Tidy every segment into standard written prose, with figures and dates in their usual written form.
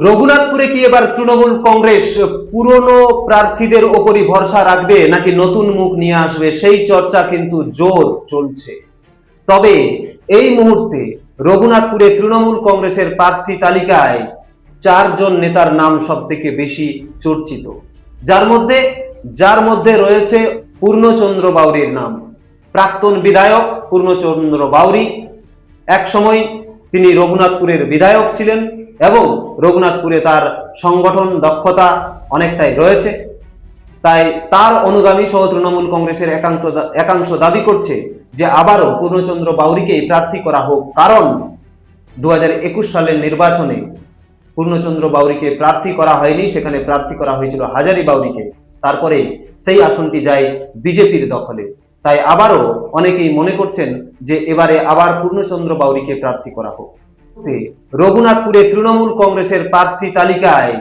রঘুনাথপুরে কি এবার তৃণমূল কংগ্রেস পুরনো প্রার্থীদের ওপরই ভরসা রাখবে নাকি নতুন মুখ নিয়ে আসবে, সেই চর্চা কিন্তু জোর চলছে। তবে এই মুহূর্তে রঘুনাথপুরে তৃণমূল কংগ্রেসের প্রার্থী তালিকায় 4 জন নেতার নাম সব থেকে বেশি চর্চিত, যার মধ্যে রয়েছে পূর্ণচন্দ্র বাউরির নাম। প্রাক্তন বিধায়ক পূর্ণচন্দ্র বাউরি এক সময় তিনি রঘুনাথপুরের বিধায়ক ছিলেন এবং রঘুনাথপুরে তার সংগঠন দক্ষতা অনেকটাই রয়েছে। তাই তার অনুগামী সহ তৃণমূল কংগ্রেসের একাংশ দাবি করছে যে আবারও পূর্ণচন্দ্র বাউরিকেই প্রার্থী করা হোক, কারণ 2021 সালের নির্বাচনে পূর্ণচন্দ্র বাউরিকে প্রার্থী করা হয়নি, সেখানে প্রার্থী করা হয়েছিল হাজারি বাউরিকে। তারপরে সেই আসনটি যায় বিজেপির দখলে। তাই আবারও অনেকেই মনে করছেন যে এবারে আবার পূর্ণচন্দ্র বাউরিকে প্রার্থী করা হোক। রঘুনাথপুরে তৃণমূল কংগ্রেসের প্রার্থী তালিকায়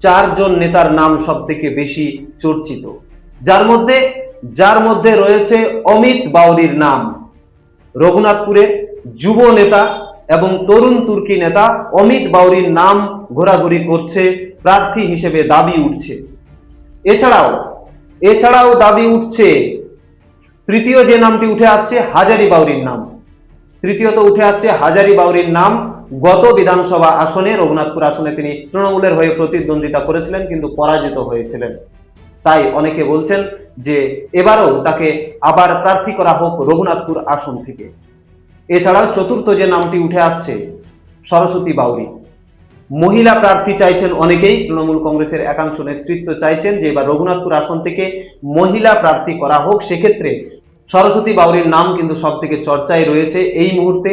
4 জন নেতার নাম সব থেকে বেশি চর্চিত, যার মধ্যে রয়েছে অমিত বাউরির নাম। রঘুনাথপুরের যুব নেতা এবং তরুণ তুর্কি নেতা অমিত বাউরির নাম ঘোরাঘুরি করছে, প্রার্থী হিসেবে দাবি উঠছে। এছাড়াও দাবি উঠছে, তৃতীয় যে নামটি উঠে আসছে হাজারি বাউরির নাম। তৃতীয়ত উঠে আসছে হাজারি বাউরির নাম। গত বিধানসভা আসনে, রঘুনাথপুর আসনে তিনি তৃণমূলের হয়ে প্রতিদ্বন্দ্বিতা করেছিলেন, কিন্তু পরাজিত হয়েছিলেন। তাই অনেকে বলছেন যে এবারও তাকে আবার প্রার্থী করা হোক রঘুনাথপুর আসন থেকে। এছাড়াও চতুর্থ যে নামটি উঠে আসছে সরস্বতী বাউরি। মহিলা প্রার্থী চাইছেন অনেকেই, তৃণমূল কংগ্রেসের একাংশ নেতৃত্ব চাইছেন যে এবার রঘুনাথপুর আসন থেকে মহিলা প্রার্থী করা হোক। সেক্ষেত্রে সরস্বতী বাউরির নাম কিন্তু সব থেকে চর্চায় রয়েছে এই মুহূর্তে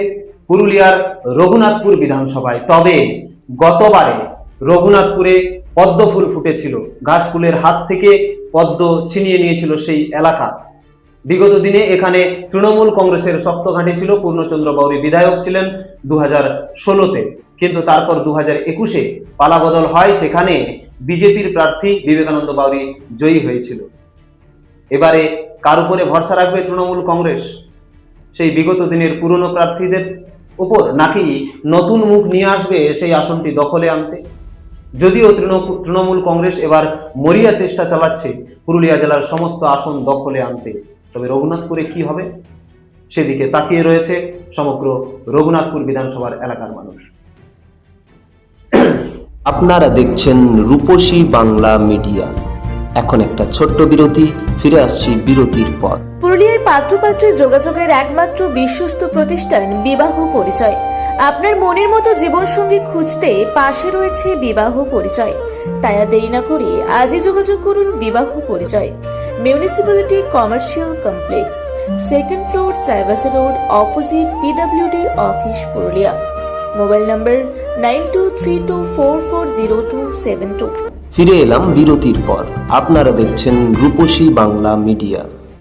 পুরুলিয়ার রঘুনাথপুর বিধানসভায়। তবে গতবারে রঘুনাথপুরে পদ্ম ফুল ফুটেছিল, ঘাস ফুলের হাত থেকে পদ্ম ছিনিয়ে নিয়েছিল সেই এলাকা। বিগত দিনে এখানে তৃণমূল কংগ্রেসের শক্ত ঘাঁটি ছিল, পূর্ণচন্দ্র বাউরি বিধায়ক ছিলেন 2016-তে, কিন্তু তারপর 2021-এ পালাবদল হয়, সেখানে বিজেপির প্রার্থী বিবেকানন্দ বাউরি জয়ী হয়েছিল। এবারে কার উপরে ভরসা রাখবে তৃণমূল কংগ্রেস, সেই বিগত দিনের পুরনো প্রার্থীদের উপর, নাকি নতুন মুখ নিয়ে আসবে সেই আসনটি দখলে আনতে? যদিও তৃণমূল কংগ্রেস এবার মরিয়া চেষ্টা চালাচ্ছে পুরুলিয়া জেলার সমস্ত আসন দখলে আনতে, তবে রঘুনাথপুরে কি হবে সেদিকে তাকিয়ে রয়েছে সমগ্র রঘুনাথপুর বিধানসভার এলাকার মানুষ। আপনারা দেখছেন রূপসী বাংলা মিডিয়া। এখন একটা ছোট্ট বিরতি, ফিরে আসছি বিরতির পর। পুরুলিয়ায় পাত্রপাত্রী যোগাযোগের একমাত্র বিশ্বস্ত প্রতিষ্ঠান বিবাহ পরিচয়। আপনার মনের মতো জীবনসঙ্গী খুঁজতে পাশে রয়েছে বিবাহ পরিচয়। তাই আর দেরি না করে আজই যোগাযোগ করুন বিবাহ পরিচয়। Municipality commercial complex, 2nd floor, Chaibasa road, opposite PWD office, Purulia. Mobile নম্বর 9232440272। ফিরে এলাম বিরতির পর। আপনারা দেখছেন রূপসী বাংলা মিডিয়া।